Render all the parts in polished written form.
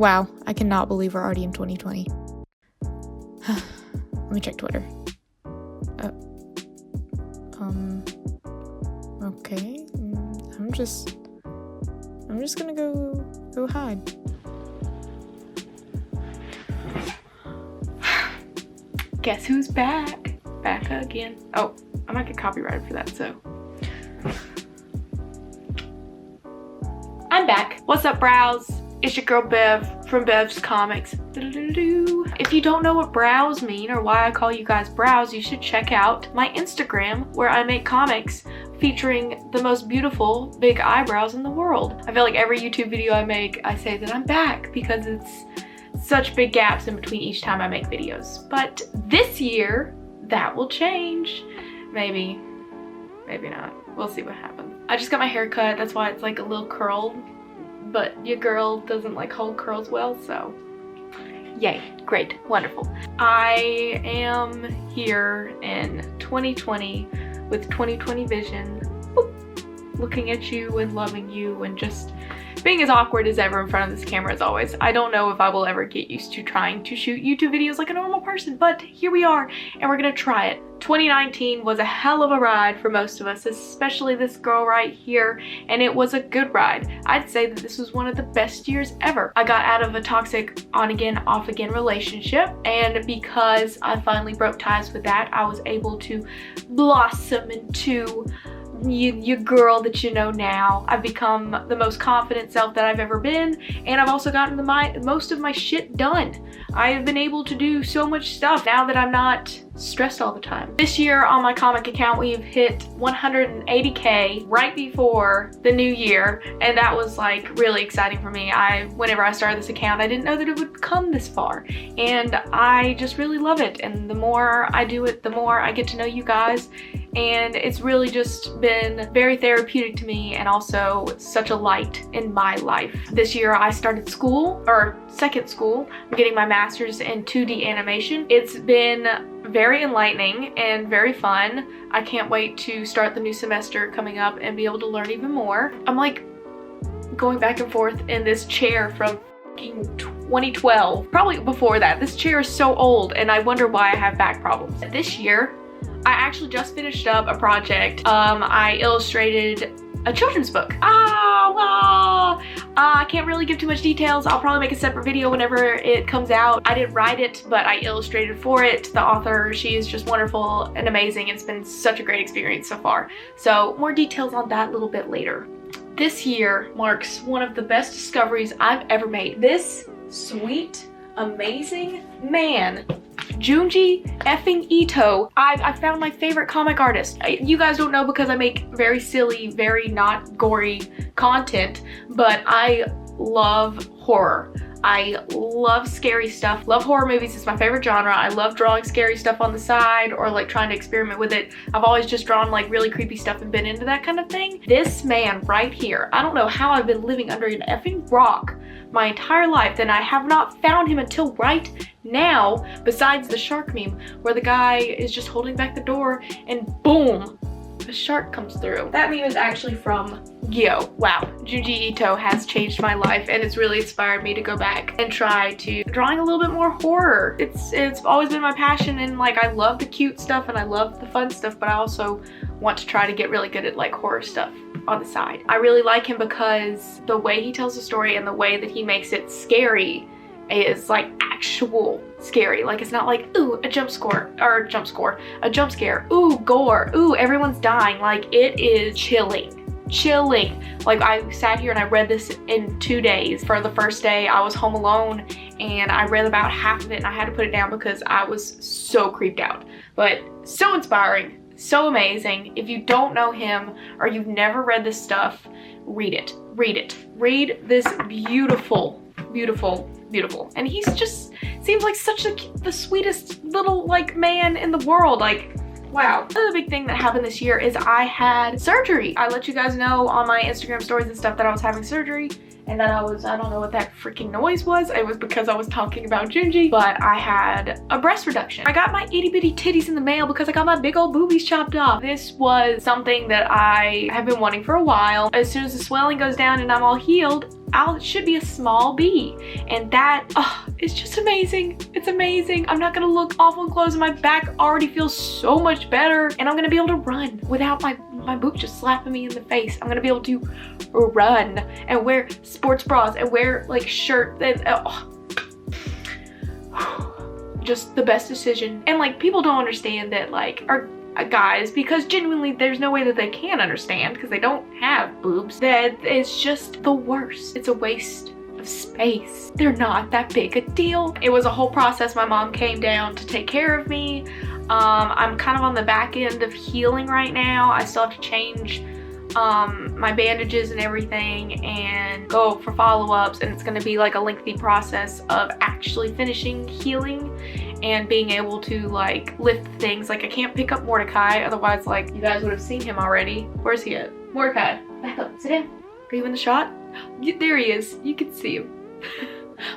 Wow, I cannot believe we're already in 2020. Let me check Twitter. Okay. I'm just gonna go hide. Guess who's back? Back again. Oh, I might get copyrighted for that, so. I'm back. What's up, brows? It's your girl Bev from Bev's Comics. If you don't know what brows mean or why I call you guys brows, you should check out my Instagram where I make comics featuring the most beautiful big eyebrows in the world. I feel like every YouTube video I make, I say that I'm back because it's such big gaps in between each time I make videos. But this year, that will change. Maybe not. We'll see what happens. I just got my hair cut, that's why it's like a little curled, but your girl doesn't like hold curls well, so yay, great, wonderful. I am here in 2020 with 2020 vision, looking at you and loving you and just being as awkward as ever in front of this camera as always. I don't know if I will ever get used to trying to shoot YouTube videos like a normal person, but here we are and we're gonna try it. 2019 was a hell of a ride for most of us, especially this girl right here, and it was a good ride. I'd say that this was one of the best years ever. I got out of a toxic on-again, off-again relationship, and because I finally broke ties with that, I was able to blossom into your girl that you know now. I've become the most confident self that I've ever been, and I've also gotten most of my shit done. I have been able to do so much stuff now that I'm not stressed all the time. This year on my comic account, we've hit 180K right before the new year, and that was like really exciting for me. Whenever I started this account, I didn't know that it would come this far, and I just really love it. And the more I do it, the more I get to know you guys, and it's really just been very therapeutic to me and also such a light in my life. This year I started school, or second school. I'm getting my master's in 2D animation. It's been very enlightening and very fun. I can't wait to start the new semester coming up and be able to learn even more. I'm like going back and forth in this chair from 2012, probably before that. This chair is so old and I wonder why I have back problems. This year, I actually just finished up a project. I illustrated a children's book. I can't really give too much details. I'll probably make a separate video whenever it comes out. I didn't write it, but I illustrated for it. The author, she is just wonderful and amazing. It's been such a great experience so far. So more details on that a little bit later. This year marks one of the best discoveries I've ever made. This sweet, amazing man, Junji effing Ito. I found my favorite comic artist. You guys don't know because I make very silly, very not gory content, but I love horror. I love scary stuff. Love horror movies. It's my favorite genre. I love drawing scary stuff on the side or like trying to experiment with it. I've always just drawn like really creepy stuff and been into that kind of thing. This man right here, I don't know how I've been living under an effing rock my entire life, and I have not found him until right now, besides the shark meme where the guy is just holding back the door and boom, the shark comes through. That meme is actually from Gyo. Wow, Junji Ito has changed my life, and it's really inspired me to go back and try to drawing a little bit more horror. It's always been my passion, and like I love the cute stuff and I love the fun stuff, but I also want to try to get really good at like horror stuff on the side. I really like him because the way he tells the story and the way that he makes it scary is like actual scary. Like it's not like, ooh, a jump scare, ooh, gore, ooh, everyone's dying. Like it is chilling. Like I sat here and I read this in 2 days. For the first day I was home alone and I read about half of it and I had to put it down because I was so creeped out. But so inspiring. So amazing. If you don't know him or you've never read this stuff, read it. Read this beautiful. And he's just seems like such the sweetest little like man in the world. Like, wow. Another big thing that happened this year is I had surgery. I let you guys know on my Instagram stories and stuff that I was having surgery. And then I don't know what that freaking noise was. It was because I was talking about Junji, but I had a breast reduction. I got my itty bitty titties in the mail because I got my big old boobies chopped off. This was something that I have been wanting for a while. As soon as the swelling goes down and I'm all healed, it should be a small B. And that is just amazing. It's amazing. I'm not gonna look awful in clothes, and my back already feels so much better, and I'm gonna be able to run without my boob just slapping me in the face. I'm gonna be able to run and wear sports bras and wear like shirt and just the best decision. And like, people don't understand that, like, our guys, because genuinely there's no way that they can understand because they don't have boobs, that it's just the worst. It's a waste of space. They're not that big a deal. It was a whole process. My mom came down to take care of me. I'm kind of on the back end of healing right now. I still have to change my bandages and everything and go for follow-ups, and it's going to be like a lengthy process of actually finishing healing and being able to like lift things. Like, I can't pick up Mordecai, otherwise like you guys would have seen him already. Where's he at? Mordecai, back up, sit down. Are you in the shot? There he is, you can see him.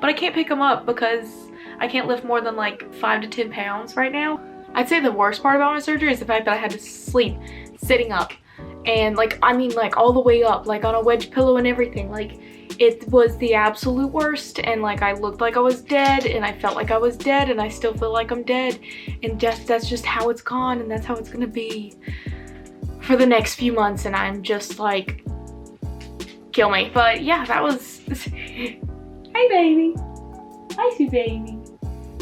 But I can't pick him up because I can't lift more than like 5 to 10 pounds right now. I'd say the worst part about my surgery is the fact that I had to sleep sitting up, and like, I mean, like all the way up, like on a wedge pillow and everything. Like, it was the absolute worst, and like I looked like I was dead, and I felt like I was dead, and I still feel like I'm dead, and that's just how it's gone, and that's how it's gonna be for the next few months. And I'm just like, kill me. But yeah, that was hey baby, I see baby.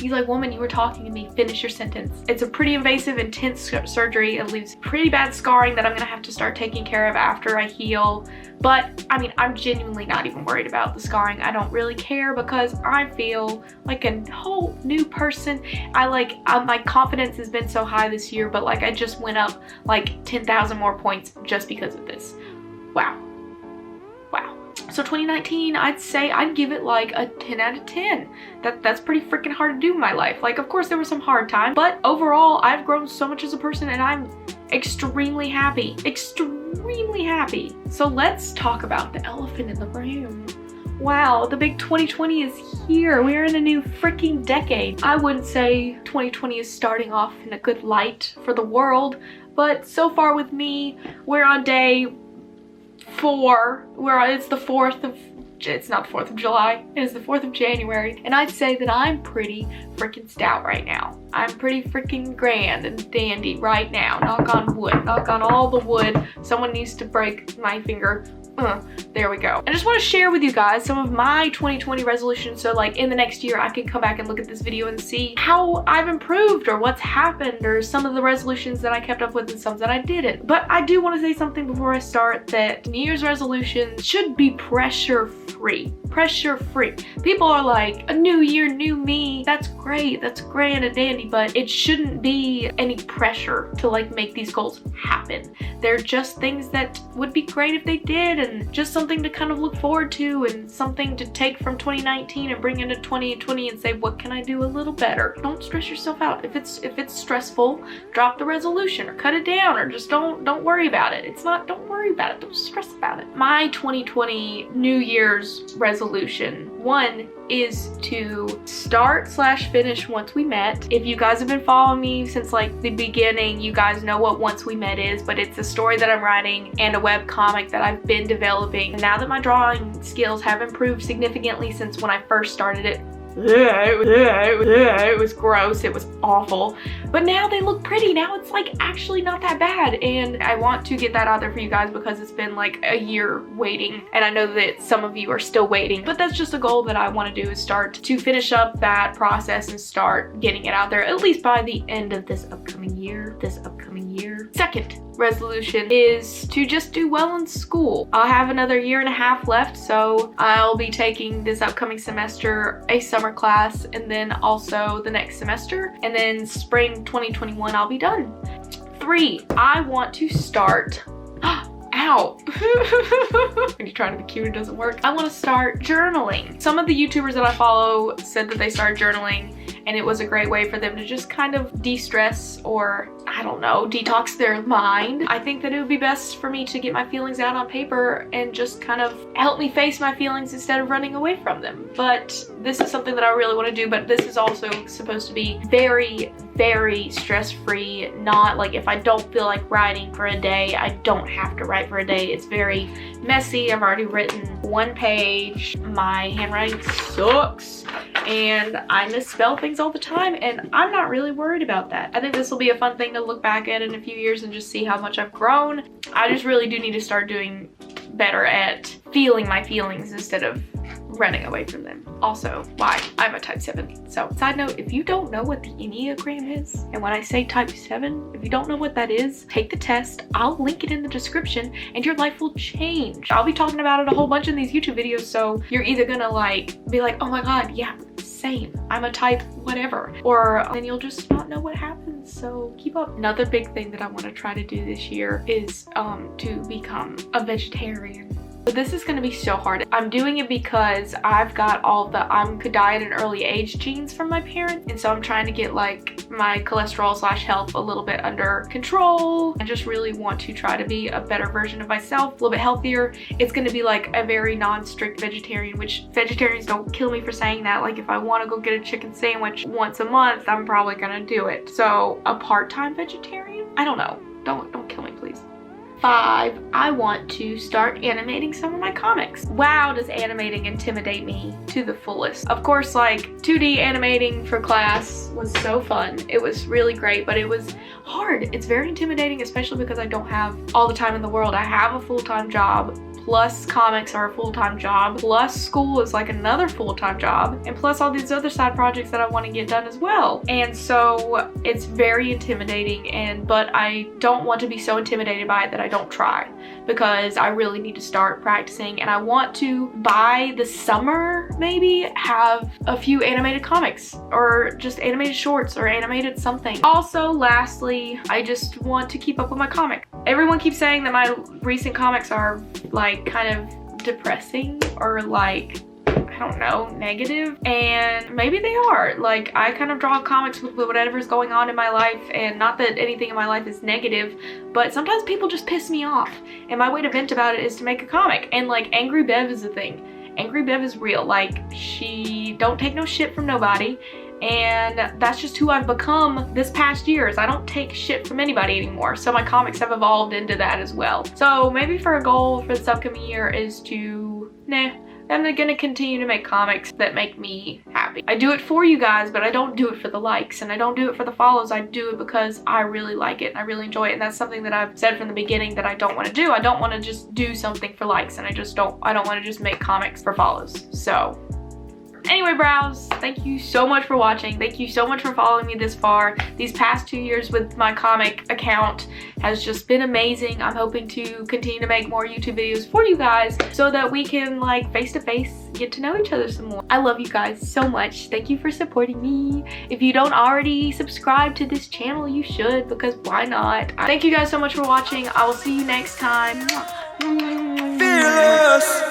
He's like, woman, you were talking to me, finish your sentence. It's a pretty invasive, intense surgery. It leaves pretty bad scarring that I'm gonna have to start taking care of after I heal. But I mean, I'm genuinely not even worried about the scarring. I don't really care because I feel like a whole new person. My confidence has been so high this year, but like I just went up like 10,000 more points just because of this. Wow. Wow. So 2019, I'd say I'd give it like a 10 out of 10. That's pretty freaking hard to do in my life. Like, of course there were some hard times, but overall I've grown so much as a person, and I'm extremely happy. Extremely happy. So let's talk about the elephant in the room. Wow, the big 2020 is here. We're in a new freaking decade. I wouldn't say 2020 is starting off in a good light for the world, but so far with me, we're on day 4. It's the 4th of, it's not the 4th of July, it is the 4th of January, and I'd say that I'm pretty freaking stout right now. I'm pretty freaking grand and dandy right now. Knock on wood. Knock on all the wood. Someone needs to break my finger. There we go. I just want to share with you guys some of my 2020 resolutions, so like in the next year I can come back and look at this video and see how I've improved or what's happened, or some of the resolutions that I kept up with and some that I didn't. But I do want to say something before I start, that New Year's resolutions should be pressure free. Pressure free. People are like, a new year, new me. That's great. That's grand and dandy, but it shouldn't be any pressure to like make these goals happen. They're just things that would be great if they did, and just something to kind of look forward to, and something to take from 2019 and bring into 2020 and say, what can I do a little better? Don't stress yourself out. If it's stressful, drop the resolution or cut it down, or just don't worry about it. Don't worry about it. Don't stress about it. My 2020 New Year's resolution 1 is to start/finish Once We Met. If you guys have been following me since like the beginning, you guys know what Once We Met is, but it's a story that I'm writing and a web comic that I've been developing. And now that my drawing skills have improved significantly since when I first started it, it was gross, it was awful, but now they look pretty. Now it's like actually not that bad, and I want to get that out there for you guys because it's been like a year waiting, and I know that some of you are still waiting, but that's just a goal that I want to do, is start to finish up that process and start getting it out there at least by the end of this upcoming year. Second resolution is to just do well in school. I'll have another year and a half left, so I'll be taking this upcoming semester a summer class, and then also the next semester, and then spring 2021 I'll be done. 3, I want to start ow. When you're trying to be cute, it doesn't work. I want to start journaling. Some of the YouTubers that I follow said that they started journaling, and it was a great way for them to just kind of de-stress, or I don't know, detox their mind. I think that it would be best for me to get my feelings out on paper and just kind of help me face my feelings instead of running away from them. But this is something that I really want to do, but this is also supposed to be very, very stress-free, not like if I don't feel like writing for a day, I don't have to write for a day. It's very messy. I've already written 1 page. My handwriting sucks and I misspell things all the time, and I'm not really worried about that. I think this will be a fun thing to look back at in a few years and just see how much I've grown. I just really do need to start doing better at feeling my feelings instead of running away from them. Also, why I'm a type 7. So, side note, if you don't know what the Enneagram is, and when I say type 7, if you don't know what that is, take the test. I'll link it in the description and your life will change. I'll be talking about it a whole bunch in these YouTube videos, so you're either gonna be like, oh my god, yeah, same, I'm a type whatever, or then you'll just not know what happens. So keep up. Another big thing that I want to try to do this year is to become a vegetarian. But this is going to be so hard. I'm doing it because I've got all the could die at an early age genes from my parents, and so I'm trying to get like my cholesterol / health a little bit under control. I just really want to try to be a better version of myself, a little bit healthier. It's going to be like a very non-strict vegetarian, which vegetarians don't kill me for saying that. Like if I want to go get a chicken sandwich once a month, I'm probably going to do it. So a part-time vegetarian? I don't know. Don't kill me, please. 5, I want to start animating some of my comics. Wow, does animating intimidate me to the fullest. Of course, like 2D animating for class was so fun. It was really great, but it was hard. It's very intimidating, especially because I don't have all the time in the world. I have a full-time job, plus comics are a full-time job, plus school is like another full-time job, and plus all these other side projects that I want to get done as well. And so it's very intimidating, but I don't want to be so intimidated by it that I don't try, because I really need to start practicing, and I want to, by the summer maybe, have a few animated comics or just animated shorts or animated something. Also, lastly, I just want to keep up with my comic. Everyone keeps saying that my recent comics are like kind of depressing or like, I don't know, negative, and maybe they are. Like, I kind of draw comics with whatever's going on in my life, and not that anything in my life is negative, but sometimes people just piss me off, and my way to vent about it is to make a comic. And like, Angry Bev is a thing. Angry Bev is real. Like, she don't take no shit from nobody, and that's just who I've become this past year. Is I don't take shit from anybody anymore. So my comics have evolved into that as well. So maybe for a goal for this upcoming year is to, I'm gonna continue to make comics that make me happy. I do it for you guys, but I don't do it for the likes, and I don't do it for the follows. I do it because I really like it and I really enjoy it, and that's something that I've said from the beginning that I don't want to do. I don't want to just do something for likes, and I don't want to just make comics for follows. So anyway, brows, thank you so much for watching. Thank you so much for following me this far. These past 2 years with my comic account has just been amazing. I'm hoping to continue to make more YouTube videos for you guys so that we can like face to face get to know each other some more. I love you guys so much. Thank you for supporting me. If you don't already subscribe to this channel, you should, because why not? Thank you guys so much for watching. I will see you next time. Fearless.